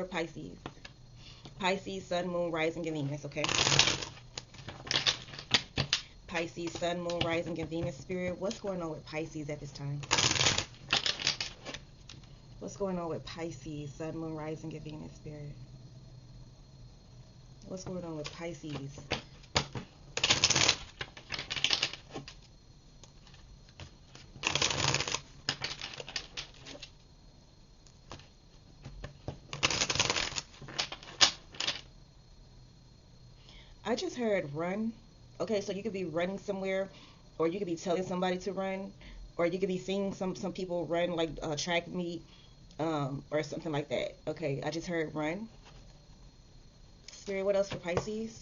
for Pisces? Pisces, Sun, Moon, Rising, and Venus, okay? Pisces, Sun, Moon, Rising, and Venus, Spirit. What's going on with Pisces at this time? What's going on with Pisces, Sun, Moon, Rising, and Venus, Spirit? What's going on with Pisces? I just heard run. Okay, so you could be running somewhere, or you could be telling somebody to run, or you could be seeing some people run like track meet, or something like that. Okay, I just heard run. Spirit, what else for Pisces?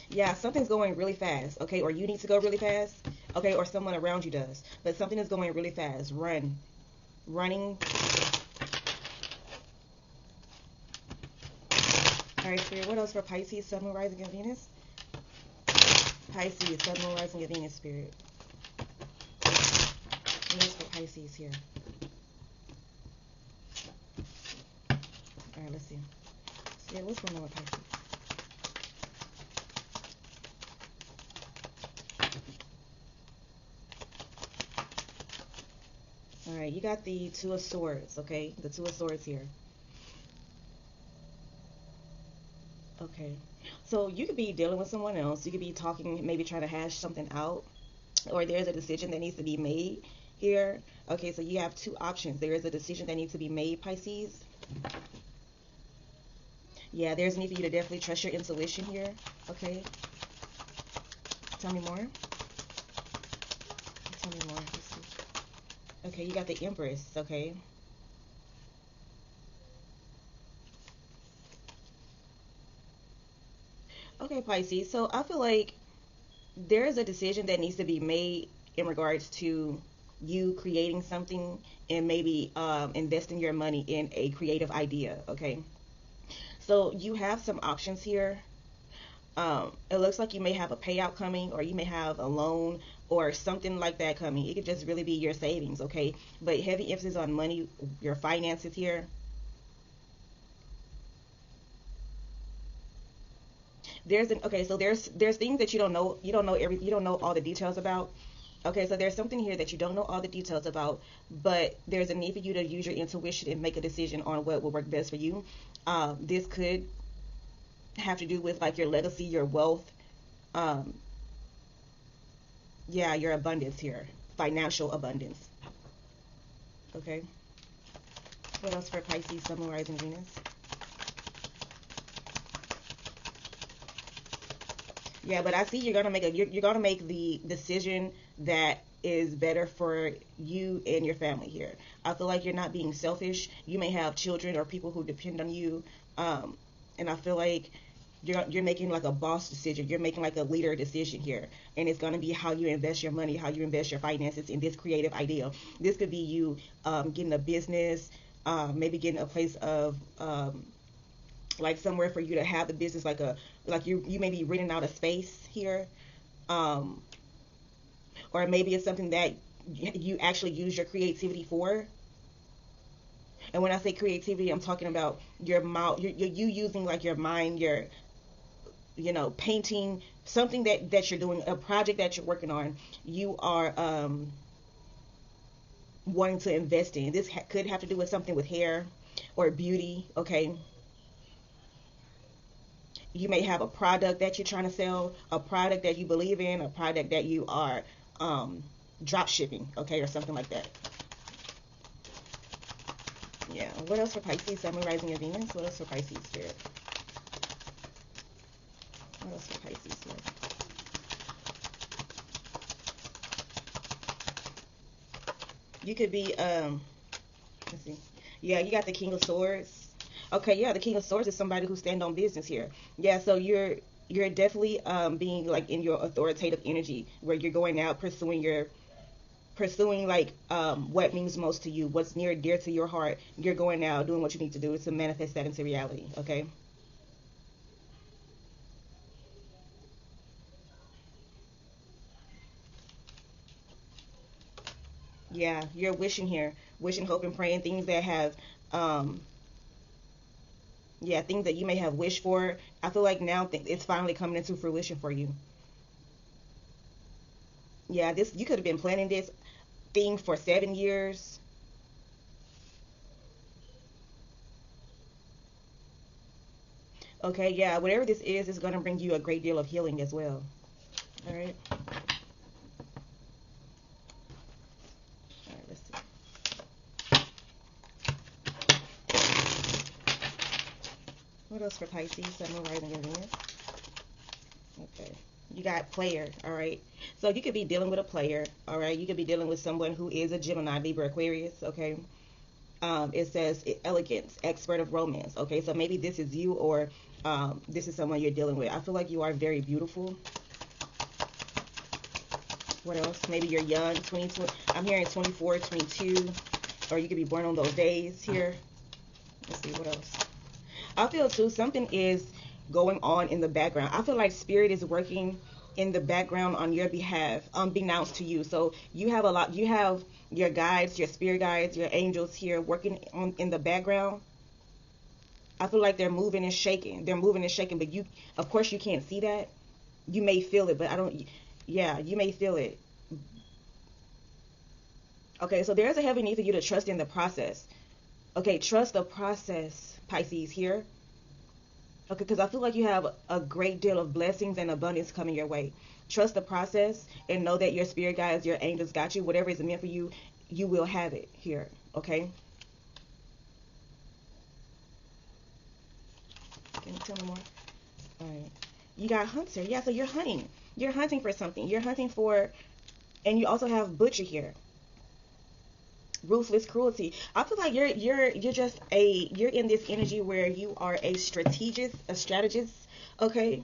Yeah, something's going really fast. Okay, or you need to go really fast. Okay, or someone around you does, but something is going really fast. Run, running. All right, Spirit, what else for Pisces, Sun, Moon, Rising, and Venus? Pisces, Sun, Moon, Rising, and Venus, Spirit. What else for Pisces here? All right, let's see. Spirit, what's going on with Pisces? All right, you got the Two of Swords, okay? The Two of Swords here. Okay. So you could be dealing with someone else. You could be talking, maybe trying to hash something out, or there's a decision that needs to be made here. Okay, so you have two options. There is a decision that needs to be made, Pisces. Yeah, there's a need for you to definitely trust your intuition here. Okay. Tell me more. Tell me more. Let's see. Okay, you got the Empress, okay? Okay, Pisces. So I feel like there is a decision that needs to be made in regards to you creating something and maybe investing your money in a creative idea, okay? So you have some options here. It looks like you may have a payout coming, or you may have a loan or something like that coming. It could just really be your savings, okay? But heavy emphasis on money, your finances here. Okay, so there's things that you don't know all the details about. Okay, so there's something here that you don't know all the details about, but there's a need for you to use your intuition and make a decision on what will work best for you. This could have to do with like your legacy, your wealth, um, yeah, your abundance here, financial abundance. Okay. What else for Pisces, Sun, Moon, Rising, Venus? Yeah, but I see you're gonna make the decision that is better for you and your family here. I feel like you're not being selfish. You may have children or people who depend on you, um, and I feel like you're making like a boss decision. You're making like a leader decision here, and it's gonna be how you invest your money, how you invest your finances in this creative idea. This could be you getting a business, maybe getting a place of like somewhere for you to have the business, like you may be renting out a space here, um, or maybe it's something that you actually use your creativity for. And when I say creativity, I'm talking about your mouth, you using like your mind, your painting, something that you're doing, a project that you're working on. You are wanting to invest in. This could have to do with something with hair or beauty. Okay, you may have a product that you're trying to sell, a product that you believe in, a product that you are um, drop shipping, okay, or something like that. Yeah. What else for Pisces? Sun, Moon, Rising, and Venus. What else for Pisces, Spirit? What else for Pisces here? You could be let's see. Yeah, you got the King of Swords. Okay, yeah, the King of Swords is somebody who stand on business here. Yeah, so you're definitely being like in your authoritative energy, where you're going out pursuing like what means most to you, what's near dear to your heart. You're going out doing what you need to do to manifest that into reality. Okay. Yeah, you're wishing here, wishing, hoping, praying things that have, um, yeah, things that you may have wished for. I feel like now it's finally coming into fruition for you. Yeah, this you could have been planning this thing for 7 years. Okay, yeah, whatever this is going to bring you a great deal of healing as well. All right. All right, let's see. What else for Pisces? Sun, Moon, Rising, and Venus. Okay. You got player, all right? So you could be dealing with a player, all right? You could be dealing with someone who is a Gemini, Libra, Aquarius, okay? It says elegance, expert of romance, okay? So maybe this is you, or this is someone you're dealing with. I feel like you are very beautiful. What else? Maybe you're young, 22. I'm hearing 24, 22, or you could be born on those days here. Let's see, what else? I feel too something is going on in the background. I feel like spirit is working in the background on your behalf, unbeknownst to you. So you have a lot. You have your guides, your spirit guides, your angels here working on in the background. I feel like they're moving and shaking. They're moving and shaking, but you, of course, you can't see that. You may feel it, but I don't. Yeah, you may feel it. Okay, so there's a heavy need for you to trust in the process. Okay, trust the process, Pisces here. Okay, because I feel like you have a great deal of blessings and abundance coming your way. Trust the process and know that your spirit guides, your angels got you. Whatever is meant for you, you will have it here. Okay? Can you tell me more? All right. You got hunter. Yeah, so you're hunting. You're hunting for something. You're hunting for, and you also have butcher here. Ruthless cruelty. I feel like you're just you're in this energy where you are a strategist. Okay,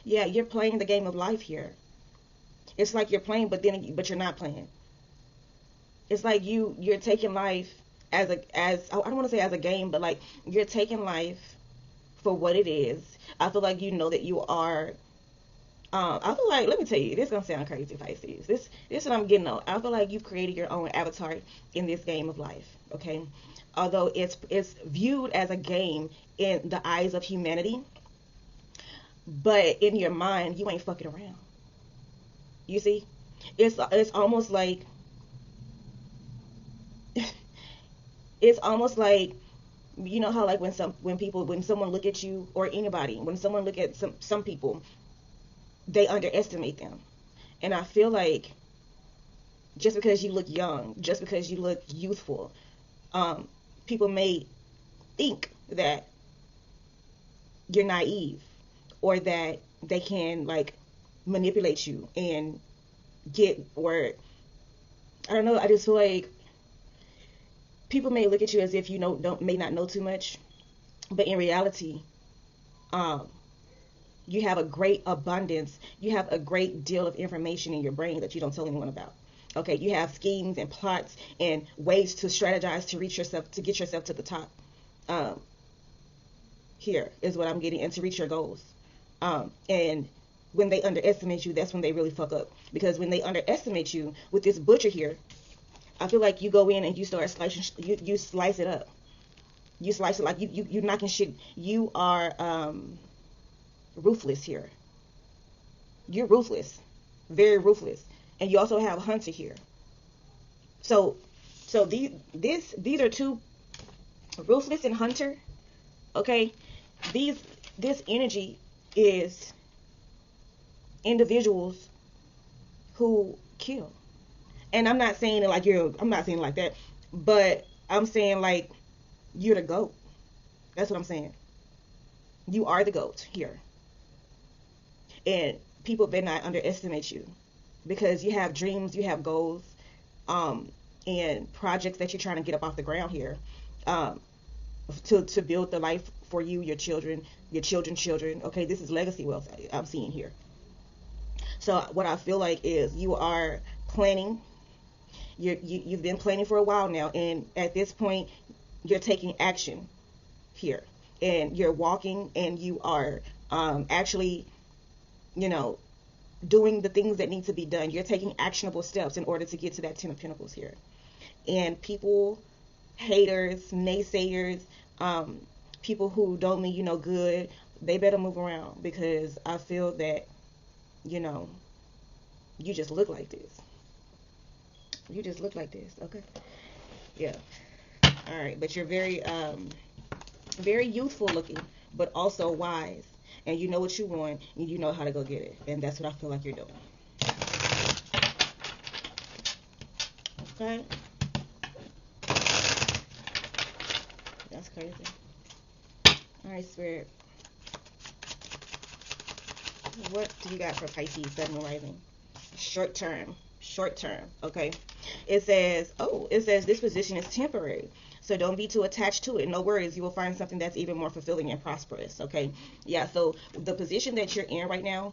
yeah, you're playing the game of life here. It's like you're playing, but you're not playing. It's like you're taking life as I don't want to say as a game, but like you're taking life for what it is. I feel like you know that you are. I feel like, let me tell you, this is gonna sound crazy, Pisces. This is what I'm getting on. I feel like you've created your own avatar in this game of life. Okay, although it's viewed as a game in the eyes of humanity, but in your mind, you ain't fucking around. You see, it's almost like it's almost like you know how like when someone look at you or anybody when someone look at some people they underestimate them, and I feel like just because you look young, just because you look youthful, um, people may think that you're naive or that they can like manipulate you and get or I don't know. I just feel like people may look at you as if you know don't may not know too much, but in reality, um, you have a great abundance. You have a great deal of information in your brain that you don't tell anyone about. Okay, you have schemes and plots and ways to strategize to reach yourself to get yourself to the top. Um, Here is what I'm getting, and to reach your goals. And when they underestimate you, that's when they really fuck up. Because when they underestimate you with this butcher here, I feel like you go in and you start slicing. You slice it up. You slice it like you knocking shit. You are ruthless here. You're ruthless, very ruthless, and you also have Hunter here. So, so these are two, ruthless and Hunter. Okay, these this energy is individuals who kill, and I'm not saying it like you're. I'm not saying it like that, but I'm saying like you're the goat. That's what I'm saying. You are the goat here, and people better not underestimate you because you have dreams, you have goals, um, and projects that you're trying to get up off the ground here, um, to build the life for you, your children, children. Okay, this is legacy wealth I'm seeing here. So what I feel like is you are planning. You've been planning for a while now, and at this point, you're taking action here, and you're walking, and you are actually, you know, doing the things that need to be done. You're taking actionable steps in order to get to that Ten of Pentacles here. And people, haters, naysayers, um, people who don't mean you no good, they better move around, because I feel that, you know, you just look like this. You just look like this, okay? Yeah. All right, but you're very youthful looking, but also wise, and you know what you want, and you know how to go get it, and that's what I feel like you're doing. Okay. That's crazy. All right, Spirit. What do you got for Pisces, Sun, Moon, Rising? Short term. Short term. Okay. It says, this position is temporary. So don't be too attached to it. No worries. You will find something that's even more fulfilling and prosperous. Okay. Yeah. So the position that you're in right now,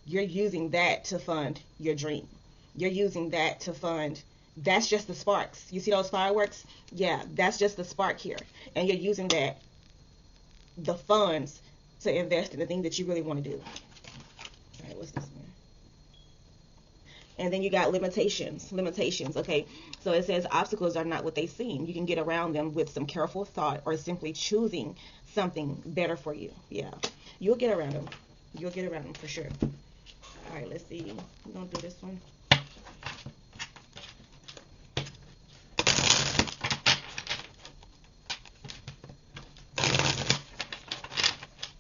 you're using that to fund your dream. You're using that to fund. That's just the sparks. You see those fireworks? Yeah. That's just the spark here. And you're using the funds, to invest in the thing that you really want to do. All right. What's this one? And then you got limitations, okay? So it says obstacles are not what they seem. You can get around them with some careful thought or simply choosing something better for you. Yeah, you'll get around them. You'll get around them for sure. All right, let's see. I'm going to do this one.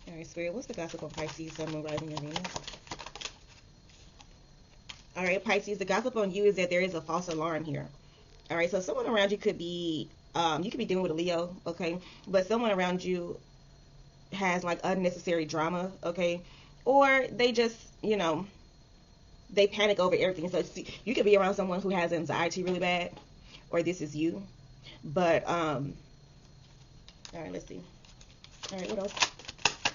All right, Spirit, what's the gossip on Pisces, Sun, Moon, Rising, and Venus? All right, Pisces, the gossip on you is that there is a false alarm here. All right, so someone around you could be dealing with a Leo, okay? But someone around you has like unnecessary drama, okay? Or they just, they panic over everything. So you could be around someone who has anxiety really bad, or this is you. But, all right, let's see. All right, what else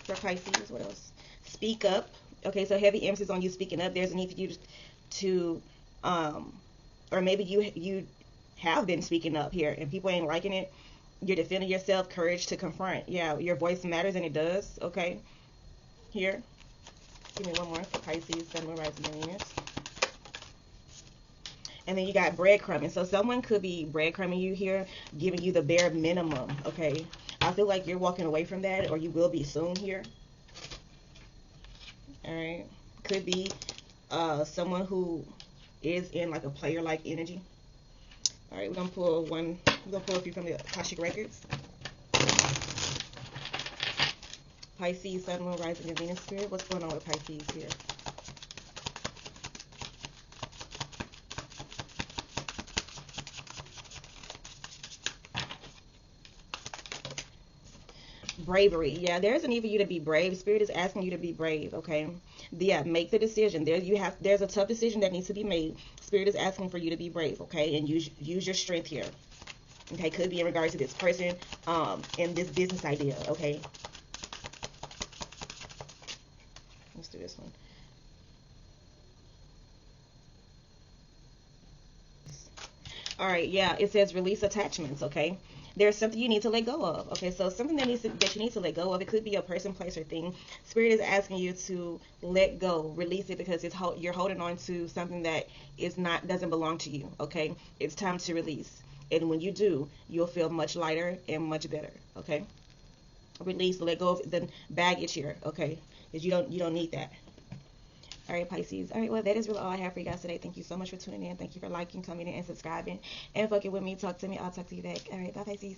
for Pisces? What else? Speak up. Okay, so heavy emphasis on you speaking up. There's a need for you to or maybe you have been speaking up here and people ain't liking it. You're defending yourself. Courage to confront. Yeah, your voice matters, and it does. Okay, here, give me one more for Pisces, Sun, Moon, Rising, and Venus. And then you got breadcrumbing. So someone could be breadcrumbing you here, giving you the bare minimum. Okay, I feel like you're walking away from that, or you will be soon here. All right, could be someone who is in like a player-like energy. All right, we're gonna pull a few from the Akashic records. Pisces, Sun, Moon, Rising, and Venus, Spirit. What's going on with Pisces here? Bravery. Yeah, there's a need for you to be brave. Spirit is asking you to be brave, okay? Yeah, make the decision. There's a tough decision that needs to be made. Spirit is asking for you to be brave, okay? And use your strength here. Okay, could be in regards to this person, and this business idea, okay? Let's do this one. All right, yeah, it says release attachments, okay? There's something you need to let go of, okay? So something that you need to let go of. It could be a person, place, or thing. Spirit is asking you to let go, release it, because you're holding on to something that doesn't belong to you, okay? It's time to release, and when you do, you'll feel much lighter and much better, okay? Release, let go of the baggage here, okay? Because you don't need that. All right, Pisces. All right, well, that is really all I have for you guys today. Thank you so much for tuning in. Thank you for liking, commenting, and subscribing. And fucking with me. Talk to me. I'll talk to you back. All right, bye, Pisces.